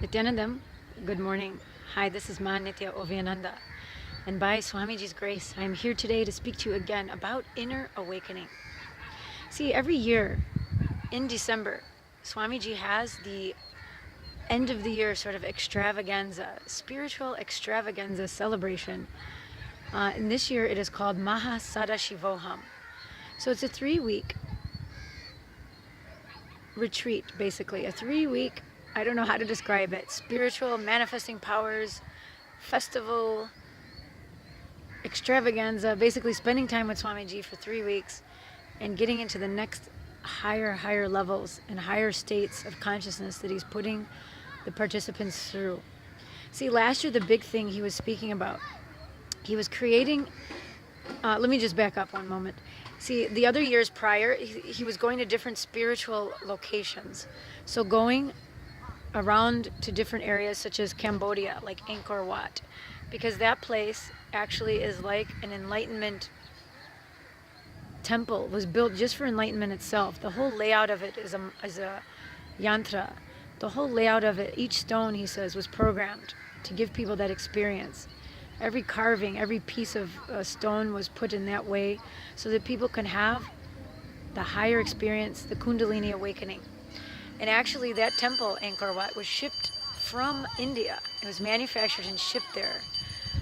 Nithyanandam, good morning. Hi, this is Nithya Oviananda. And by Swamiji's grace, I am here today to speak to you again about inner awakening. See, every year in December, Swamiji has the end of the year sort of extravaganza, spiritual extravaganza celebration. And this year it is called Mahasadashivoham. So it's a 3-week retreat, basically. A 3-week, I don't know how to describe it, spiritual manifesting powers, festival, extravaganza, basically spending time with Swamiji for 3 weeks and getting into the next higher levels and higher states of consciousness that he's putting the participants through. See, last year the big thing he was speaking about, he was creating, let me just back up one moment. See, the other years prior, he was going to different spiritual locations. So going around to different areas such as Cambodia, like Angkor Wat, because that place actually is like an enlightenment temple. It was built just for enlightenment itself. The whole layout of it is a yantra. The whole layout of it, each stone, he says, was programmed to give people that experience. Every carving, every piece of stone was put in that way so that people can have the higher experience, the Kundalini awakening. And actually that temple, Angkor Wat, was shipped from India. It was manufactured and shipped there.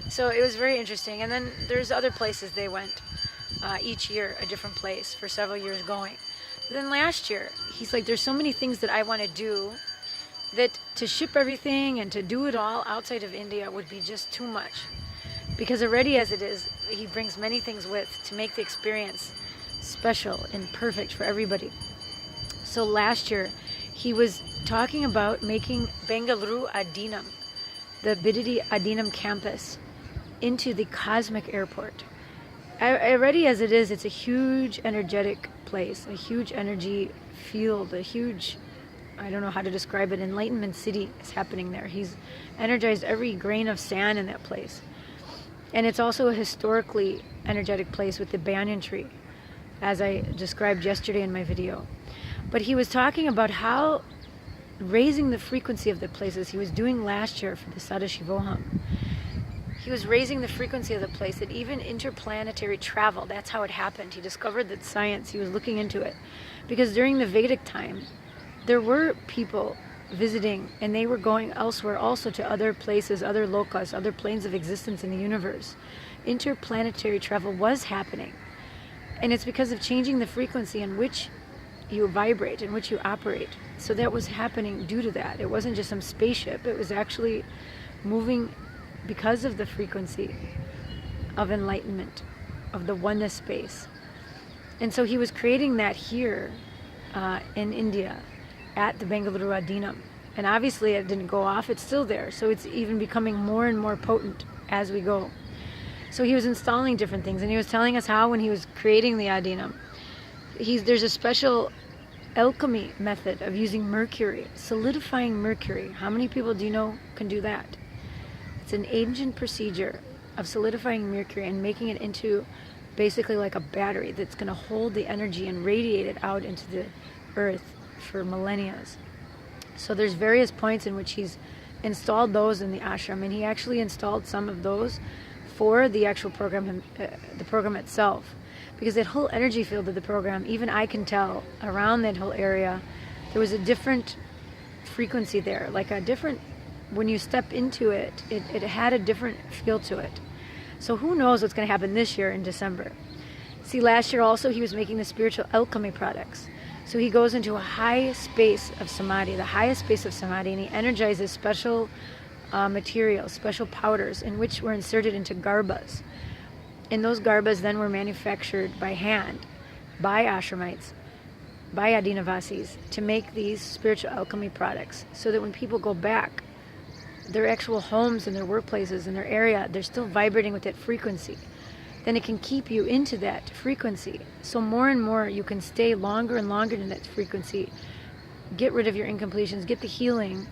So it was very interesting. And then there's other places they went, each year a different place for several years going. But then last year, he's like, there's so many things that I want to do that to ship everything and to do it all outside of India would be just too much. Because already as it is, he brings many things with to make the experience special and perfect for everybody. So last year, he was talking about making Bengaluru Aadheenam, the Bengaluru Aadheenam campus, into the cosmic airport. Already as it is, it's a huge energetic place, a huge energy field, a huge, I don't know how to describe it, enlightenment city is happening there. He's energized every grain of sand in that place. And it's also a historically energetic place with the banyan tree, as I described yesterday in my video. But he was talking about how raising the frequency of the places he was doing last year for the Sadashivoham. He was raising the frequency of the place, that even interplanetary travel, that's how it happened. He discovered that science, he was looking into it. Because during the Vedic time, there were people visiting, and they were going elsewhere also to other places, other lokas, other planes of existence in the universe. Interplanetary travel was happening. And it's because of changing the frequency in which you vibrate, in which you operate. So that was happening due to that. It wasn't just some spaceship. It was actually moving because of the frequency of enlightenment, of the oneness space. And so he was creating that here in India at the Bengaluru Aadheenam. And obviously it didn't go off, it's still there. So it's even becoming more and more potent as we go. So he was installing different things, and he was telling us how when he was creating the Aadheenam, there's a special alchemy method of using mercury, solidifying mercury. How many people do you know can do that? It's an ancient procedure of solidifying mercury and making it into basically like a battery that's going to hold the energy and radiate it out into the earth for millennia. So there's various points in which he's installed those in the ashram, and he actually installed some of those for the actual program, the program itself. Because that whole energy field of the program, even I can tell around that whole area, there was a different frequency there, like a different, when you step into it, it had a different feel to it. So who knows what's going to happen this year in December. See, last year also he was making the spiritual alchemy products. So he goes into a high space of samadhi, the highest space of samadhi, and he energizes special materials, special powders, in which were inserted into garbas. And those garbas then were manufactured by hand, by ashramites, by Aadheenavasis, to make these spiritual alchemy products, so that when people go back, their actual homes and their workplaces and their area, they're still vibrating with that frequency. Then it can keep you into that frequency. So more and more you can stay longer and longer in that frequency, get rid of your incompletions, get the healing,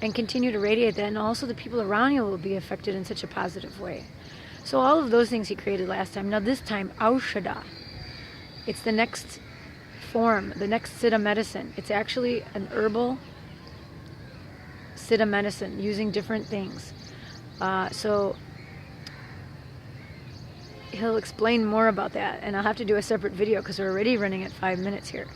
and continue to radiate that. And also the people around you will be affected in such a positive way. So all of those things he created last time. Now this time, Aushada. It's the next form, the next Siddha medicine. It's actually an herbal Siddha medicine, using different things. So he'll explain more about that, and I'll have to do a separate video because we're already running at 5 minutes here.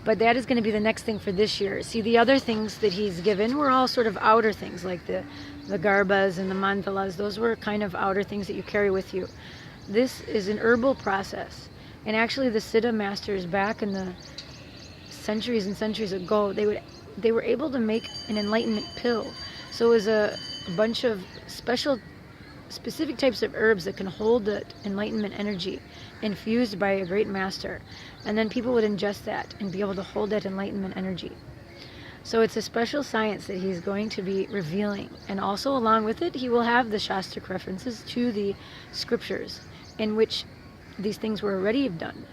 But that is going to be the next thing for this year. See, the other things that he's given were all sort of outer things, like the garbas and the mandalas. Those were kind of outer things that you carry with you. This is an herbal process. And actually the Siddha masters back in the centuries and centuries ago, they were able to make an enlightenment pill. So it was a bunch of specific types of herbs that can hold the enlightenment energy infused by a great master, and then people would ingest that and be able to hold that enlightenment energy. So it's a special science that he's going to be revealing, and also along with it he will have the Shastric references to the scriptures in which these things were already done.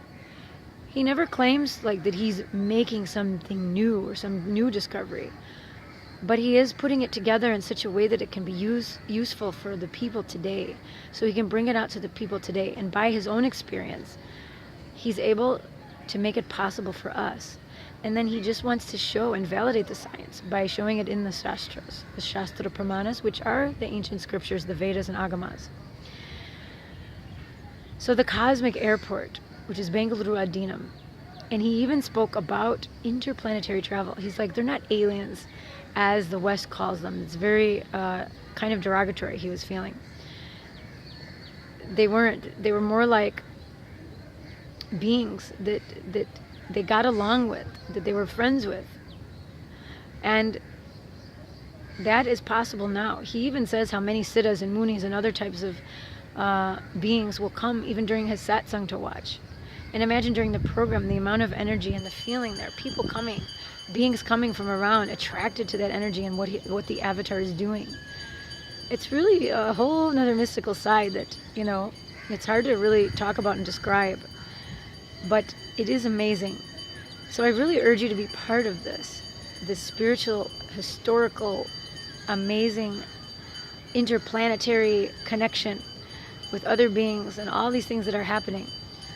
He never claims like that he's making something new or some new discovery, but he is putting it together in such a way that it can be useful for the people today. So he can bring it out to the people today. And by his own experience, he's able to make it possible for us. And then he just wants to show and validate the science by showing it in the Shastras, the Shastra Pramanas, which are the ancient scriptures, the Vedas and Agamas. So the cosmic airport, which is Bengaluru Aadheenam, and he even spoke about interplanetary travel. He's like, they're not aliens, as the West calls them. It's very kind of derogatory, he was feeling. They weren't. They were more like beings that they got along with, that they were friends with. And that is possible now. He even says how many siddhas and munis and other types of beings will come even during his satsang to watch. And imagine during the program, the amount of energy and the feeling there, people coming, beings coming from around, attracted to that energy and what the avatar is doing. It's really a whole another mystical side that, you know, it's hard to really talk about and describe, but it is amazing. So I really urge you to be part of this spiritual, historical, amazing, interplanetary connection with other beings and all these things that are happening.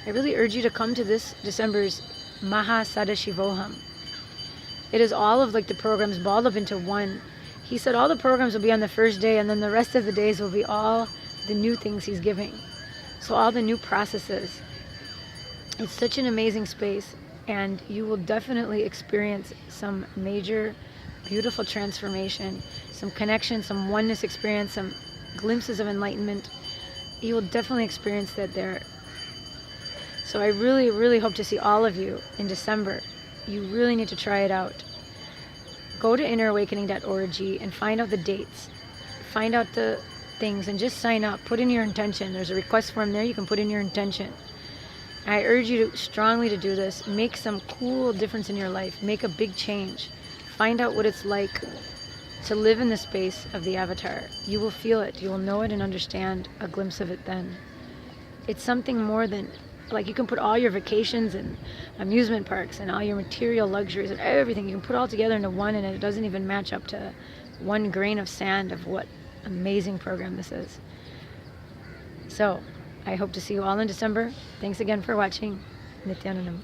I really urge you to come to this December's Mahasadashivoham. It is all of like the programs balled up into one. He said all the programs will be on the first day, and then the rest of the days will be all the new things he's giving. So all the new processes. It's such an amazing space, and you will definitely experience some major, beautiful transformation, some connection, some oneness experience, some glimpses of enlightenment. You will definitely experience that there. So I really, really hope to see all of you in December. You really need to try it out. Go to innerawakening.org and find out the dates. Find out the things and just sign up. Put in your intention. There's a request form there. You can put in your intention. I urge you strongly to do this. Make some cool difference in your life. Make a big change. Find out what it's like to live in the space of the avatar. You will feel it. You will know it and understand a glimpse of it then. It's something more than, like, you can put all your vacations and amusement parks and all your material luxuries and everything, you can put all together into one, and it doesn't even match up to one grain of sand of what amazing program this is. So I hope to see you all in December. Thanks again for watching. Nithyananda.